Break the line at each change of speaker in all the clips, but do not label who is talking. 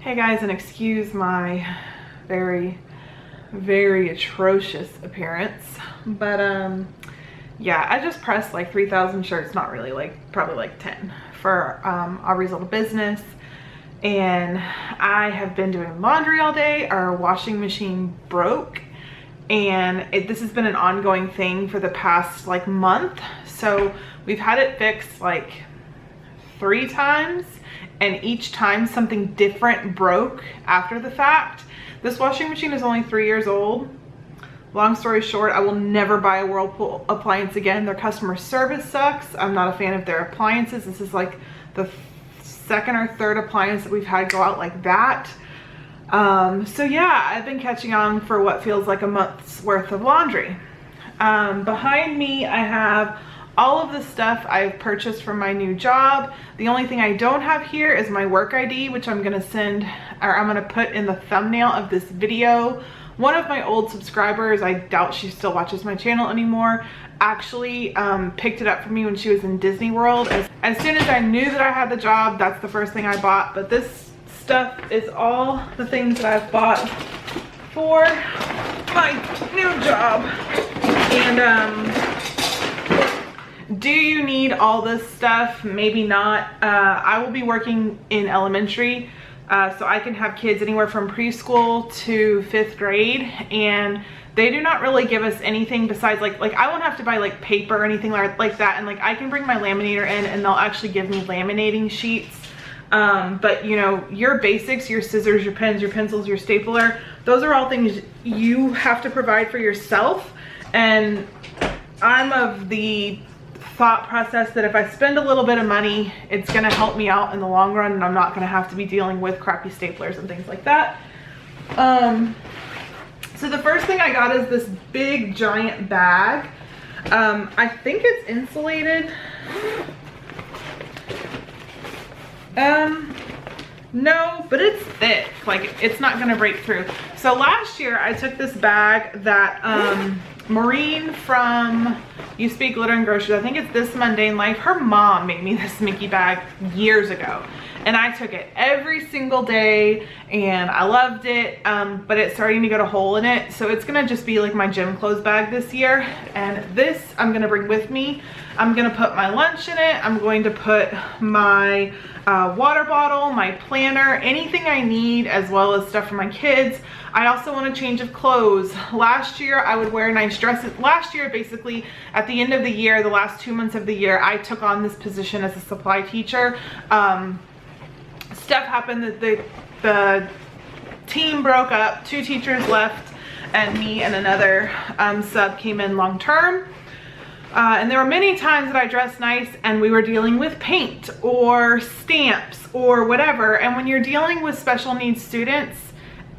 Hey guys, and excuse my very atrocious appearance, but yeah, I just pressed like 3,000 shirts, not really, like probably like 10 for Aubrey's little business. And I have been doing laundry all day. Our washing machine broke, and this has been an ongoing thing for the past like month. So we've had it fixed like 3 times, and each time something different broke after the fact. This washing machine is only 3 years old. Long story short, I will never buy a Whirlpool appliance again. Their customer service sucks. I'm not a fan of their appliances. This is like the second or third appliance that we've had go out like that. So yeah, I've been catching on for what feels like a month's worth of laundry. Behind me, I have all of the stuff I've purchased from my new job. The only thing I don't have here is my work ID, which I'm gonna put in the thumbnail of this video. One of my old subscribers, I doubt she still watches my channel anymore, actually picked it up for me when she was in Disney World. As soon as I knew that I had the job, that's the first thing I bought. But this stuff is all the things that I've bought for my new job. And do you need all this stuff? Maybe not. I will be working in elementary, so I can have kids anywhere from preschool to 5th grade, and they do not really give us anything besides like I won't have to buy like paper or anything like that, and like I can bring my laminator in and they'll actually give me laminating sheets. But you know, your basics, your scissors, your pens, your pencils, your stapler, those are all things you have to provide for yourself. And I'm of the thought process that if I spend a little bit of money, it's gonna help me out in the long run, and I'm not gonna have to be dealing with crappy staplers and things like that. So the first thing I got is this big giant bag. I think it's insulated. No, but it's thick, like it's not gonna break through. So last year I took this bag that Maureen from You Speak Glitter and Groceries, I think it's This Mundane Life, her mom made me this Mickey bag years ago, and I took it every single day and I loved it, but it's starting to get a hole in it, so it's gonna just be like my gym clothes bag this year. And this I'm gonna bring with me. I'm gonna put my lunch in it. I'm going to put my water bottle, my planner, anything I need, as well as stuff for my kids. I also want a change of clothes. Last year I would wear nice dresses. Last year, basically at the end of the year, the last 2 months of the year, I took on this position as a supply teacher. Stuff happened that the team broke up, 2 teachers left, and me and another sub came in long term. And there were many times that I dressed nice and we were dealing with paint or stamps or whatever. And when you're dealing with special needs students,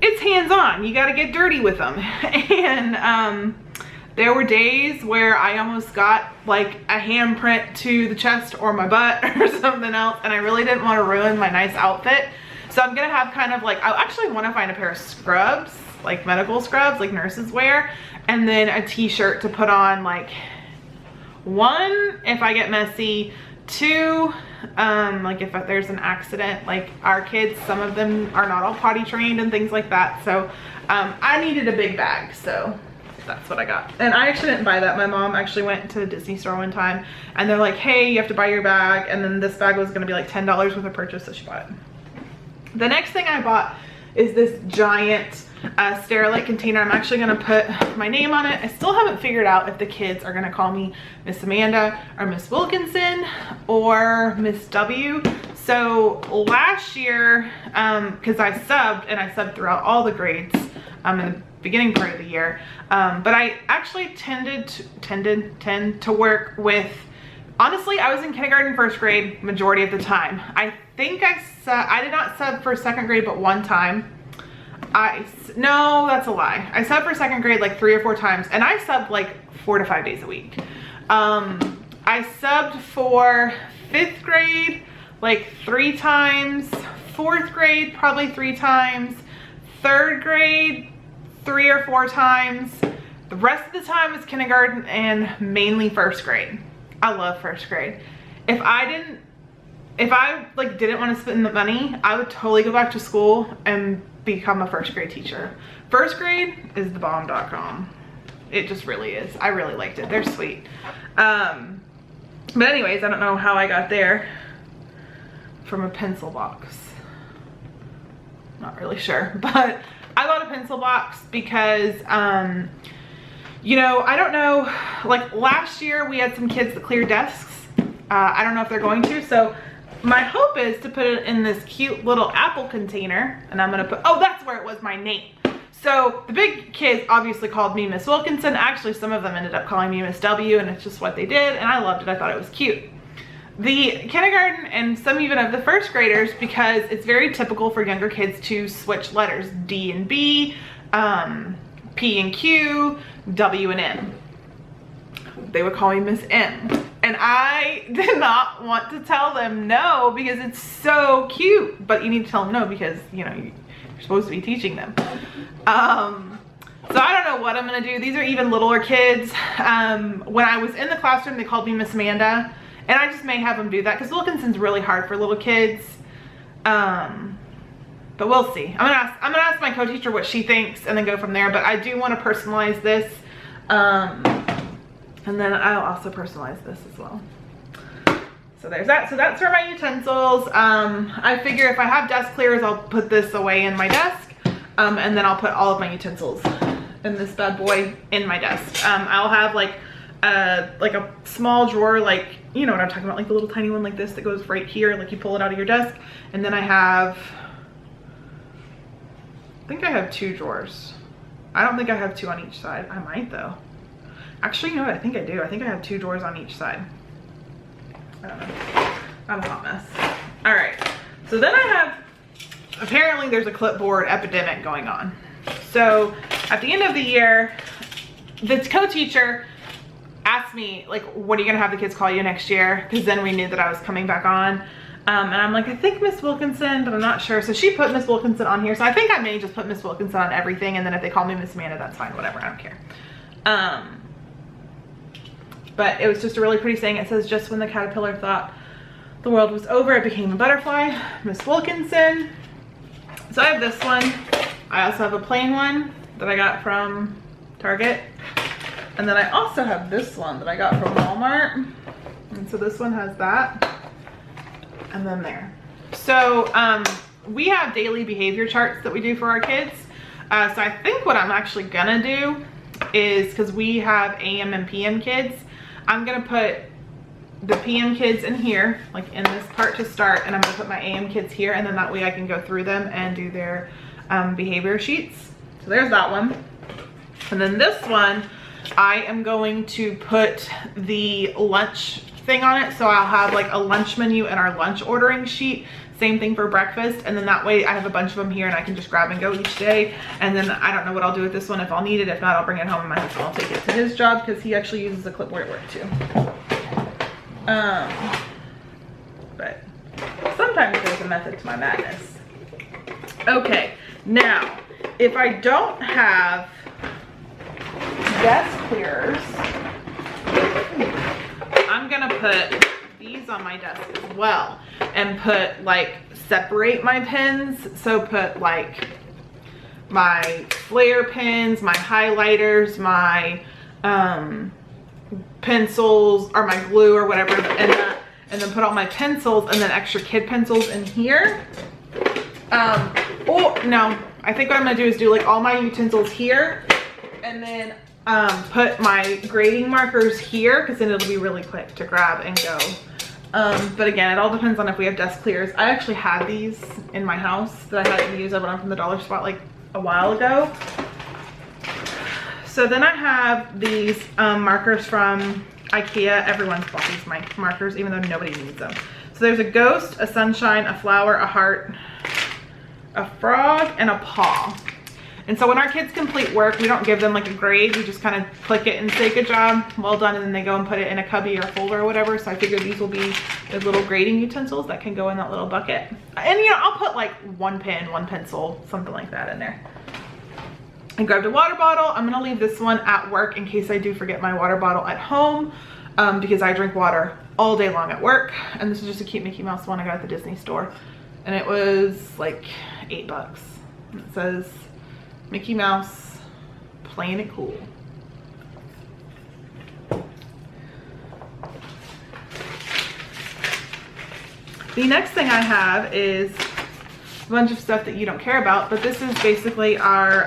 it's hands-on. You got to get dirty with them. And there were days where I almost got like a handprint to the chest or my butt or something else, and I really didn't want to ruin my nice outfit. So I'm gonna have kind of like, I actually want to find a pair of scrubs, like medical scrubs like nurses wear, and then a t-shirt to put on, like 1 if I get messy, 2 like if there's an accident. Like our kids, some of them are not all potty trained and things like that, so I needed a big bag, so that's what I got. And I actually didn't buy that. My mom actually went to the Disney store one time and they're like, hey, you have to buy your bag, and then this bag was gonna be like $10 worth of purchase, so she bought it. The next thing I bought is this giant Sterilite container. I'm actually gonna put my name on it. I still haven't figured out if the kids are gonna call me Miss Amanda or Miss Wilkinson or Miss W. So last year, because I subbed throughout all the grades in the beginning part of the year, but I actually tend to work with, honestly, I was in kindergarten, 1st grade majority of the time. I think I did not sub for 2nd grade but 1 time. No, that's a lie. I subbed for 2nd grade like 3 or 4 times, and I subbed like 4 to 5 days a week. I subbed for 5th grade like 3 times, 4th grade probably 3 times, 3rd grade 3 or 4 times. The rest of the time is kindergarten and mainly 1st grade. I love 1st grade. If if I like didn't want to spend the money, I would totally go back to school and become a first grade teacher. First grade is the bomb.com. It just really is. I really liked it. They're sweet. But anyways, I don't know how I got there from a pencil box. Not really sure, but I bought a pencil box because, you know, I don't know, like last year we had some kids that cleared desks. I don't know if they're going to, so my hope is to put it in this cute little apple container, and I'm gonna put, oh, that's where it was my name. So the big kids obviously called me Miss Wilkinson. Actually, some of them ended up calling me Miss W, and it's just what they did, and I loved it. I thought it was cute. The kindergarten and some even of the first graders, because it's very typical for younger kids to switch letters, D and B, P and Q, W and M. They would call me Miss M. And I did not want to tell them no because it's so cute, but you need to tell them no because, you know, you're supposed to be teaching them. So I don't know what I'm gonna do. These are even littler kids. When I was in the classroom, they called me Miss Amanda, and I just may have them do that because Wilkinson's really hard for little kids. But we'll see. I'm gonna ask my co-teacher what she thinks and then go from there. But I do want to personalize this, and then I'll also personalize this as well. So there's that. So that's for my utensils. I figure if I have desk clears, I'll put this away in my desk, and then I'll put all of my utensils in this bad boy in my desk. I'll have like a small drawer, like, you know what I'm talking about, like the little tiny one like this that goes right here, like you pull it out of your desk. And then I think I have 2 drawers. I don't think I have 2 on each side. I might though. Actually, you know what? I think I do. I think I have 2 drawers on each side. I don't know. I'm a hot mess. All right. So then I have, apparently there's a clipboard epidemic going on. So at the end of the year, the co-teacher asked me, like, what are you gonna have the kids call you next year? Because then we knew that I was coming back on. And I'm like, I think Miss Wilkinson, but I'm not sure. So she put Miss Wilkinson on here. So I think I may just put Miss Wilkinson on everything. And then if they call me Miss Amanda, that's fine, whatever, I don't care. But it was just a really pretty saying. It says, just when the caterpillar thought the world was over, it became a butterfly. Miss Wilkinson. So I have this one. I also have a plain one that I got from Target. And then I also have this one that I got from Walmart. And so this one has that. And then there. So we have daily behavior charts that we do for our kids. So I think what I'm actually gonna do is, because we have AM and PM kids, I'm gonna put the PM kids in here, like in this part to start, and I'm gonna put my AM kids here, and then that way I can go through them and do their behavior sheets. So there's that one. And then this one, I am going to put the lunch thing on it. So I'll have like a lunch menu and our lunch ordering sheet. Same thing for breakfast. And then that way I have a bunch of them here and I can just grab and go each day. And then I don't know what I'll do with this one, if I'll need it. If not, I'll bring it home and my husband will take it to his job because he actually uses a clipboard at work too. But sometimes there's a method to my madness. Okay, now if I don't have desk clearers, I'm gonna put these on my desk as well and put like separate my pens. So put like my flare pens, my highlighters, my pencils or my glue or whatever, and then put all my pencils and then extra kid pencils in here. Oh no, I think what I'm gonna do is do like all my utensils here and then put my grading markers here, because then it'll be really quick to grab and go. But again, it all depends on if we have desk clears. I actually had these in my house that I had to use. I went on from the dollar spot like a while ago. So then I have these markers from IKEA. Everyone's bought these markers, even though nobody needs them. So there's a ghost, a sunshine, a flower, a heart, a frog, and a paw. And so when our kids complete work, we don't give them like a grade. We just kind of click it and say good job, well done, and then they go and put it in a cubby or folder or whatever. So I figured these will be the little grading utensils that can go in that little bucket. And you know, I'll put like 1 pen, 1 pencil, something like that in there. I grabbed a water bottle. I'm gonna leave this one at work in case I do forget my water bottle at home. because I drink water all day long at work. And this is just a cute Mickey Mouse one I got at the Disney store. And it was like $8. And it says Mickey Mouse playing it cool. The next thing I have is a bunch of stuff that you don't care about, but this is basically our,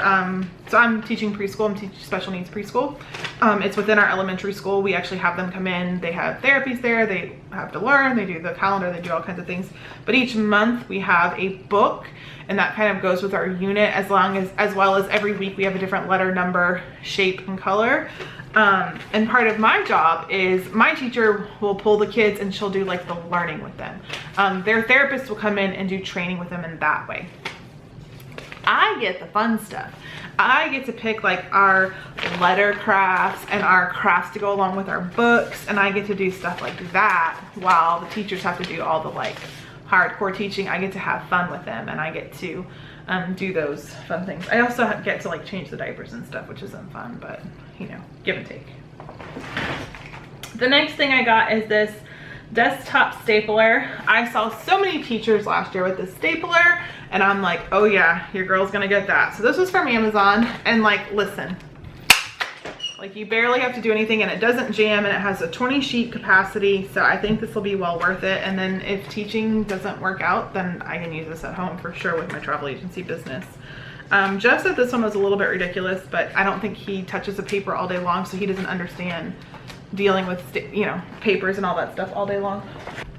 so I'm teaching preschool, I'm teaching special needs preschool. It's within our elementary school. We actually have them come in, they have therapies there, they have to learn, they do the calendar, they do all kinds of things. But each month we have a book, and that kind of goes with our unit, as well as every week we have a different letter, number, shape, and color. And part of my job is my teacher will pull the kids and she'll do like the learning with them. Their therapist will come in and do training with them in that way. I get the fun stuff. I get to pick like our letter crafts and our crafts to go along with our books, and I get to do stuff like that while the teachers have to do all the like hardcore teaching. I get to have fun with them, and I get to do those fun things. I also get to like change the diapers and stuff, which isn't fun, but you know, give and take. The next thing I got is this desktop stapler. I saw so many teachers last year with this stapler, and I'm like, oh yeah, your girl's gonna get that. So this was from Amazon, and like, listen, like you barely have to do anything, and it doesn't jam, and it has a 20 sheet capacity, so I think this will be well worth it. And then if teaching doesn't work out, then I can use this at home for sure with my travel agency business. Jeff said this one was a little bit ridiculous, but I don't think he touches a paper all day long, so he doesn't understand dealing with, you know, papers and all that stuff all day long.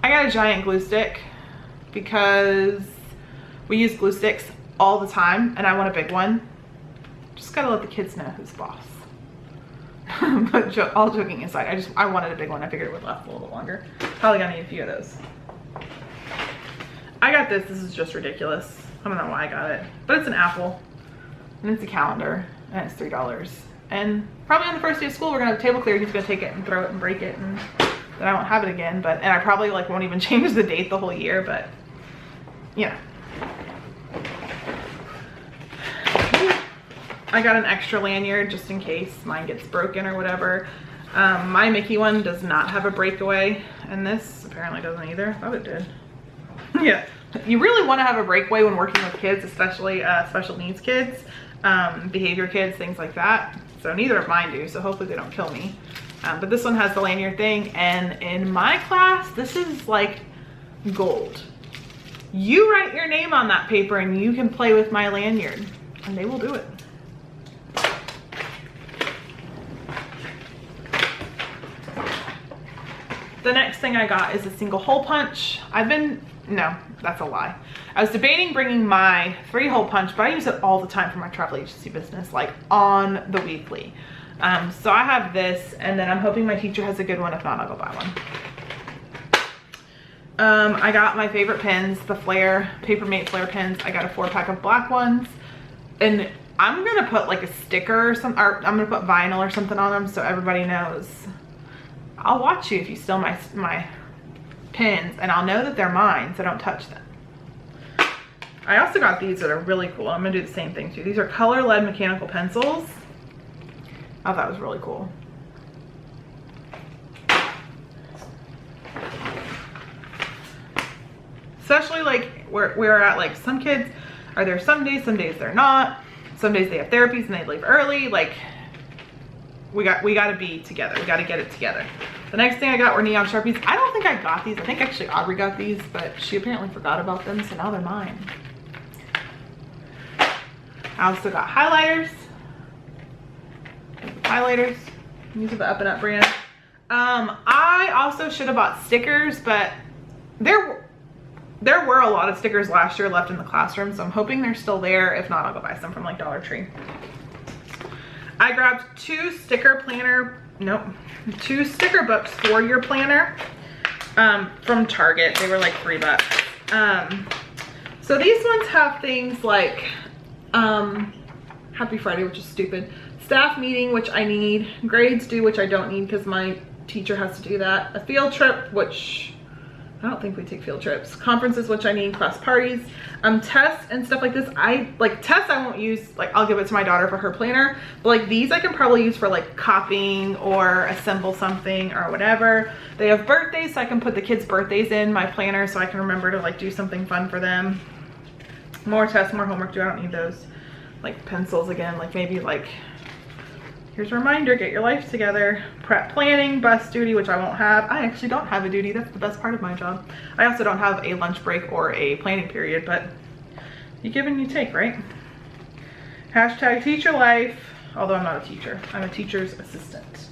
I got a giant glue stick because we use glue sticks all the time, and I want a big one. Just gotta let the kids know who's boss. But all joking aside, I wanted a big one. I figured it would last a little longer. Probably gonna need a few of those. I got this. This is just ridiculous. I don't know why I got it, but it's an apple, and it's a calendar, and it's $3. And probably on the first day of school, we're gonna have a table clear. He's gonna take it and throw it and break it, and then I won't have it again. And I probably like won't even change the date the whole year, but you know. I got an extra lanyard just in case mine gets broken or whatever. My Mickey one does not have a breakaway, and this apparently doesn't either. I thought it did. Yeah, you really want to have a breakaway when working with kids, especially special needs kids, behavior kids, things like that. So neither of mine do, so hopefully they don't kill me. But this one has the lanyard thing, and in my class, this is like gold. You write your name on that paper and you can play with my lanyard, and they will do it. The next thing I got is a single hole punch. No, that's a lie. I was debating bringing my 3-hole punch, but I use it all the time for my travel agency business, like on the weekly. So I have this, and then I'm hoping my teacher has a good one. If not, I'll go buy one. I got my favorite pens, the Flair, Papermate Flair pens. I got a 4-pack of black ones, and I'm gonna put like a sticker or something, or I'm gonna put vinyl or something on them so everybody knows. I'll watch you if you steal my pens, and I'll know that they're mine, so don't touch them. I also got these that are really cool. I'm gonna do the same thing too. These are color lead mechanical pencils. I thought that was really cool. Especially like where we're at, like some kids are there some days they're not. Some days they have therapies and they leave early. Like we got to be together. We got to get it together. The next thing I got were neon Sharpies. I don't think I got these. I think actually Aubrey got these, but she apparently forgot about them, so now they're mine. I also got highlighters. These are the Up and Up brand. I also should have bought stickers, but there were a lot of stickers last year left in the classroom, so I'm hoping they're still there. If not, I'll go buy some from like Dollar Tree. I grabbed 2 sticker books for your planner from Target. They were like $3. So these ones have things like Happy Friday, which is stupid, staff meeting, which I need, grades due, which I don't need because my teacher has to do that, a field trip, which I don't think we take field trips. Conferences, which I need, class parties, tests and stuff like this. Tests I won't use, like I'll give it to my daughter for her planner, but like these I can probably use for like copying or assemble something or whatever. They have birthdays, so I can put the kids' birthdays in my planner so I can remember to like do something fun for them. More tests, more homework. I don't need those. Like pencils again, like maybe like, here's a reminder, get your life together. Prep planning, bus duty, which I won't have. I actually don't have a duty. That's the best part of my job. I also don't have a lunch break or a planning period, but you give and you take, right? Hashtag teacher life, although I'm not a teacher. I'm a teacher's assistant.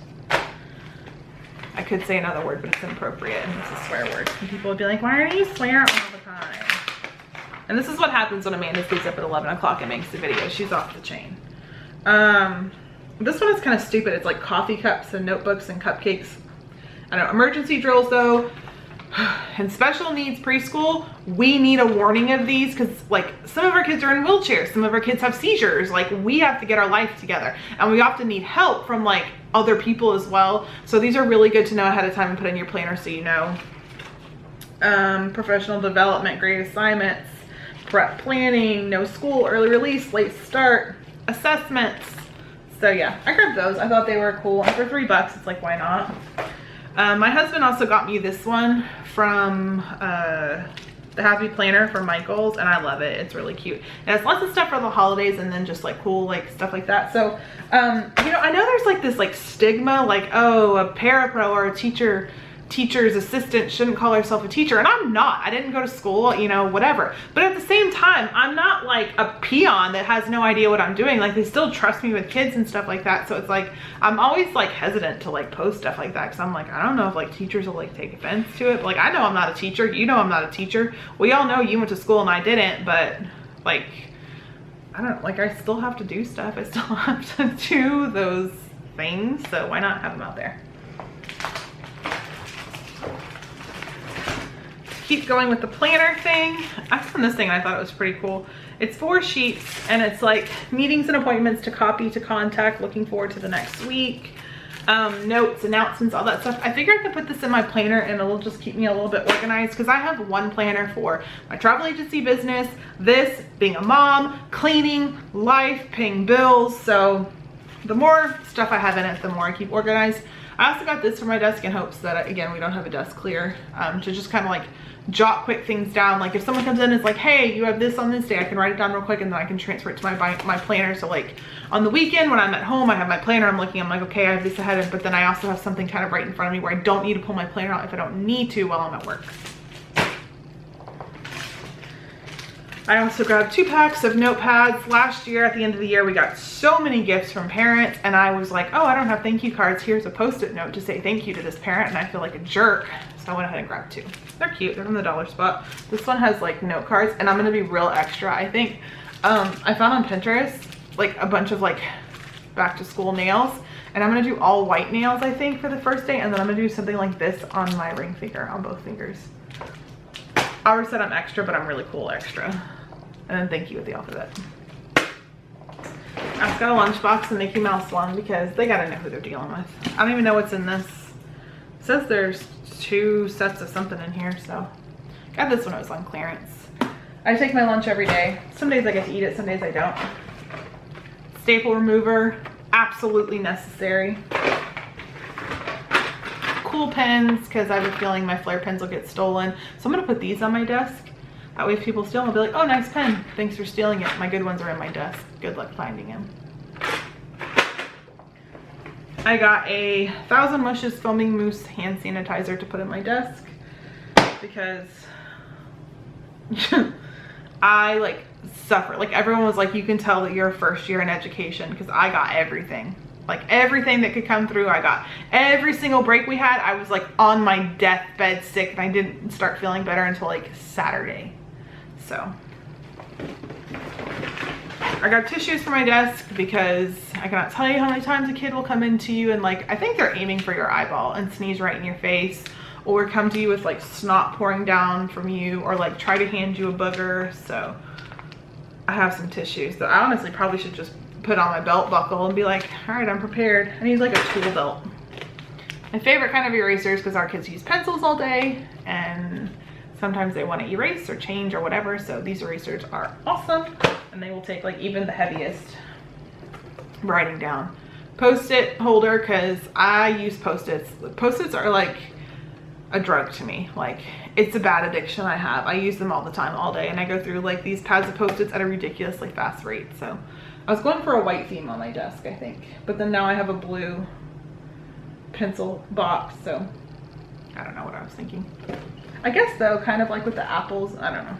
I could say another word, but it's inappropriate and it's a swear word. And people would be like, why do you swear all the time? And this is what happens when Amanda stays up at 11 o'clock and makes the video. She's off the chain. This one is kind of stupid. It's like coffee cups and notebooks and cupcakes. I don't know, emergency drills though. In special needs preschool, we need a warning of these because like some of our kids are in wheelchairs, some of our kids have seizures. Like we have to get our life together and we often need help from like other people as well. So these are really good to know ahead of time and put in your planner so you know. Professional development, grade assignments, prep planning, no school, early release, late start, assessments. So yeah, I grabbed those. I thought they were cool. And for $3, it's like, why not? My husband also got me this one from the Happy Planner from Michaels, and I love it. It's really cute. It has lots of stuff for the holidays and then just like cool like stuff like that. So, you know, I know there's like this like stigma, like, oh, a parapro or a teacher's assistant shouldn't call herself a teacher, and I'm not. I didn't go to school, you know, whatever. But at the same time, I'm not like a peon that has no idea what I'm doing. Like they still trust me with kids and stuff like that. So it's like, I'm always like hesitant to like post stuff like that because I'm like, I don't know if like teachers will like take offense to it. But like, I know I'm not a teacher. You know I'm not a teacher. We all know you went to school and I didn't, but like, I don't, like I still have to do stuff. I still have to do those things. So why not have them out there? Keep going with the planner thing. I found this thing and I thought it was pretty cool. It's 4 sheets and it's like meetings and appointments to copy to contact, looking forward to the next week, notes, announcements, all that stuff. I figured I could put this in my planner and it'll just keep me a little bit organized because I have one planner for my travel agency business, this, being a mom, cleaning, life, paying bills. So the more stuff I have in it, the more I keep organized. I also got this for my desk in hopes that, again, we don't have a desk clear, to just kind of like jot quick things down. Like if someone comes in and is like, hey, you have this on this day, I can write it down real quick and then I can transfer it to my planner. So like on the weekend when I'm at home, I have my planner, I'm looking, I'm like, okay, I have this ahead, but then I also have something kind of right in front of me where I don't need to pull my planner out if I don't need to while I'm at work. I also grabbed 2 packs of notepads. Last year at the end of the year, we got so many gifts from parents and I was like, oh, I don't have thank you cards. Here's a post-it note to say thank you to this parent, and I feel like a jerk. So I went ahead and grabbed 2. They're cute, they're from the dollar spot. This one has like note cards and I'm gonna be real extra, I think. I found on Pinterest like a bunch of like back to school nails, and I'm gonna do all white nails, I think, for the first day, and then I'm gonna do something like this on my ring finger, on both fingers. I already said I'm extra, but I'm really cool extra. And then thank you with the alphabet. I've got a lunchbox and Mickey Mouse one because they gotta know who they're dealing with. I don't even know what's in this. It says there's 2 sets of something in here, so. Got this when it was on clearance. I take my lunch every day. Some days I get to eat it, some days I don't. Staple remover, absolutely necessary. Cool pens, because I have a feeling my flare pens will get stolen. So I'm gonna put these on my desk. That way if people steal them, I'll be like, oh, nice pen. Thanks for stealing it. My good ones are in my desk. Good luck finding them. I got a 1000 Wishes Foaming Mousse hand sanitizer to put in my desk because I like suffer. Like everyone was like, you can tell that you're a first year in education because I got everything. Like everything that could come through, I got. Every single break we had, I was like on my deathbed sick and I didn't start feeling better until like Saturday. So I got tissues for my desk because I cannot tell you how many times a kid will come into you and like, I think they're aiming for your eyeball and sneeze right in your face, or come to you with like snot pouring down from you, or like try to hand you a booger. So I have some tissues that I honestly probably should just put on my belt buckle and be like, all right, I'm prepared. I need like a tool belt. My favorite kind of erasers, because our kids use pencils all day, and sometimes they want to erase or change or whatever. So these erasers are awesome, and they will take like even the heaviest writing down. Post-it holder, because I use Post-its. Post-its are like a drug to me. Like, it's a bad addiction I have. I use them all the time, all day, and I go through like these pads of Post-its at a ridiculously fast rate. So I was going for a white theme on my desk, I think, but then now I have a blue pencil box, so I don't know what I was thinking. I guess though, kind of like with the apples, I don't know.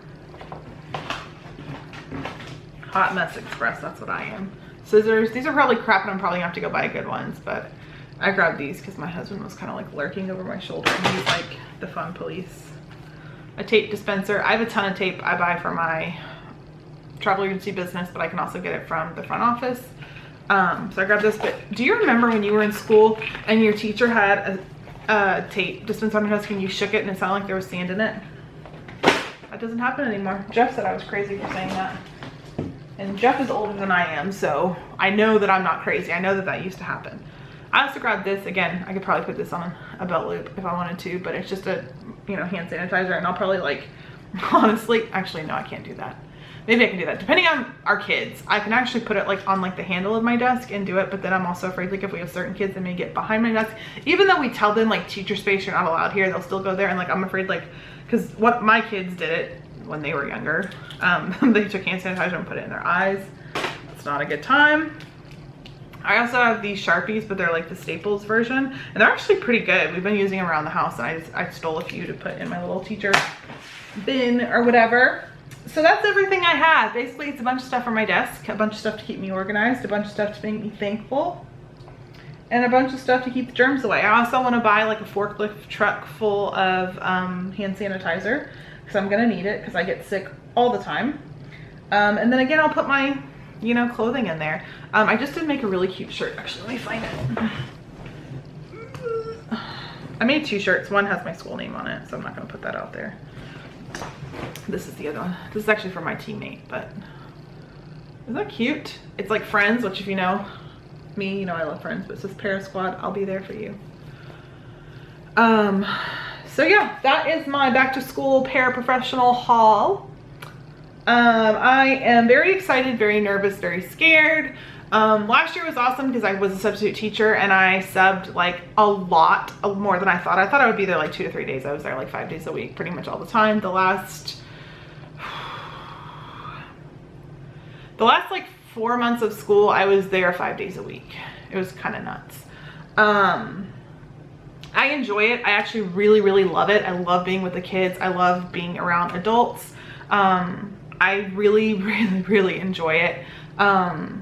Hot Mess Express, that's what I am. Scissors, these are probably crap and I'm probably gonna have to go buy good ones, but I grabbed these because my husband was kind of like lurking over my shoulder and he's like the fun police. A tape dispenser. I have a ton of tape I buy for my travel agency business, but I can also get it from the front office. So I grabbed this. But do you remember when you were in school and your teacher had a tape dispenser on her desk and you shook it and it sounded like there was sand in it? That doesn't happen anymore. Jeff said I was crazy for saying that. And Jeff is older than I am, so I know that I'm not crazy. I know that that used to happen. I also grabbed this. Again, I could probably put this on a belt loop if I wanted to, but it's just a, you know, hand sanitizer, and I'll probably like, honestly, actually, no, I can't do that. Maybe I can do that. Depending on our kids, I can actually put it like on like the handle of my desk and do it, but then I'm also afraid like if we have certain kids that may get behind my desk, even though we tell them like teacher space, you're not allowed here, they'll still go there, and like I'm afraid like, because what my kids did it when they were younger, they took hand sanitizer and put it in their eyes. It's not a good time. I also have these Sharpies, but they're like the Staples version, and they're actually pretty good. We've been using them around the house, and I stole a few to put in my little teacher bin or whatever. So that's everything I have. Basically, it's a bunch of stuff on my desk, a bunch of stuff to keep me organized, a bunch of stuff to make me thankful, and a bunch of stuff to keep the germs away. I also want to buy like a forklift truck full of hand sanitizer, because I'm gonna need it because I get sick all the time. And then again, I'll put my, you know, clothing in there. I just did make a really cute shirt. Actually, let me find it. I made 2 shirts. One has my school name on it, so I'm not gonna put that out there. This is the other one. This is actually for my teammate, but isn't that cute? It's like Friends, which if you know me, you know I love Friends, but it says Para Squad, I'll be there for you. So yeah, that is my back to school paraprofessional haul. I am very excited, very nervous, very scared. Last year was awesome because I was a substitute teacher and I subbed like a lot more than I thought. I thought I would be there like 2 to 3 days. I was there like 5 days a week, pretty much all the time. The last like 4 months of school, I was there 5 days a week. It was kind of nuts. I enjoy it. I actually really, really love it. I love being with the kids. I love being around adults. I really, really, really enjoy it. I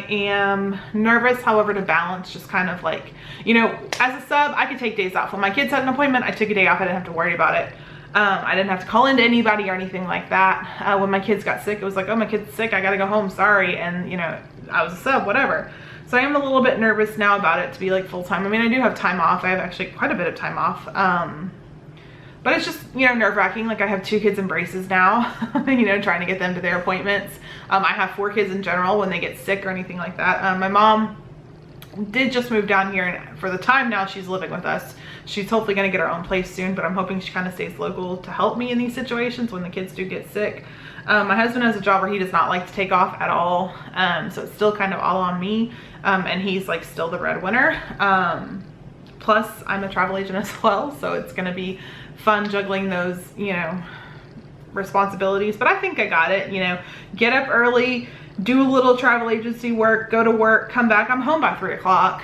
am nervous, however, to balance just kind of like, you know, as a sub, I could take days off. When my kids had an appointment, I took a day off. I didn't have to worry about it. I didn't have to call into anybody or anything like that. When my kids got sick, it was like, oh, my kid's sick, I gotta go home, sorry. And you know, I was a sub, whatever. So I am a little bit nervous now about it to be like full-time. I mean, I do have time off. I have actually quite a bit of time off. But it's just, you know, nerve-wracking. Like I have 2 kids in braces now, you know, trying to get them to their appointments. I have 4 kids in general when they get sick or anything like that. My mom did just move down here, and for the time now she's living with us. She's hopefully gonna get her own place soon, but I'm hoping she kind of stays local to help me in these situations when the kids do get sick. My husband has a job where he does not like to take off at all. So it's still kind of all on me. And he's like still the breadwinner. Plus I'm a travel agent as well. So it's gonna be fun juggling those, you know, responsibilities, but I think I got it. You know, get up early, do a little travel agency work, go to work, come back. I'm home by 3 o'clock.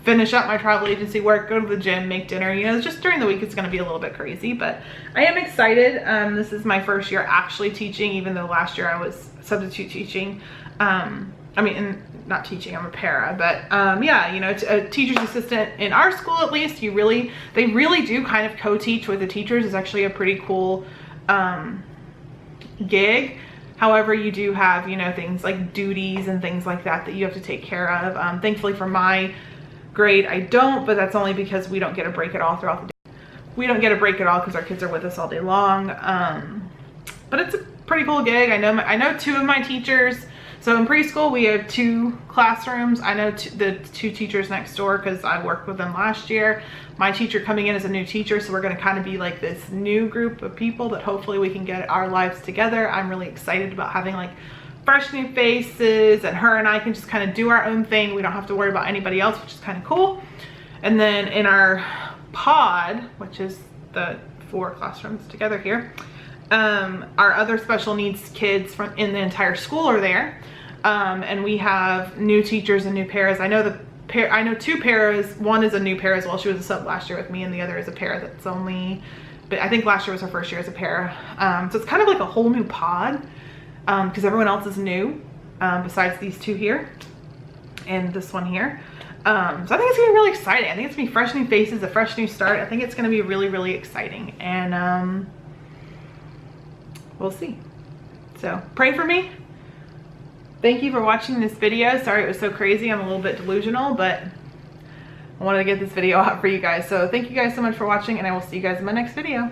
Finish up my travel agency work, go to the gym, make dinner. You know, just during the week it's going to be a little bit crazy, but I am excited. This is my first year actually teaching, even though last year I was substitute teaching. I mean, not teaching, I'm a para, but yeah, you know, a teacher's assistant in our school, at least, they really do kind of co-teach with the teachers. It's actually a pretty cool gig. However, you do have, you know, things like duties and things like that that you have to take care of. Thankfully for my grade, I don't, but that's only because we don't get a break at all throughout the day. We don't get a break at all because our kids are with us all day long. But it's a pretty cool gig. I know 2 of my teachers. So in preschool, we have 2 classrooms. I know the 2 teachers next door because I worked with them last year. My teacher coming in as a new teacher, so we're gonna kind of be like this new group of people that hopefully we can get our lives together. I'm really excited about having like fresh new faces, and her and I can just kind of do our own thing. We don't have to worry about anybody else, which is kind of cool. And then in our pod, which is the 4 classrooms together here, our other special needs kids from in the entire school are there. And we have new teachers and new paras. I know 2 paras. One is a new para as well. She was a sub last year with me, and the other is a para that's only, but I think last year was her first year as a para. So it's kind of like a whole new pod, because everyone else is new, besides these 2 here and this one here. So I think it's gonna be really exciting. I think it's gonna be fresh new faces, a fresh new start. I think it's gonna be really, really exciting, and we'll see. So pray for me. Thank you for watching this video. Sorry it was so crazy. I'm a little bit delusional, but I wanted to get this video out for you guys. So thank you guys so much for watching, and I will see you guys in my next video.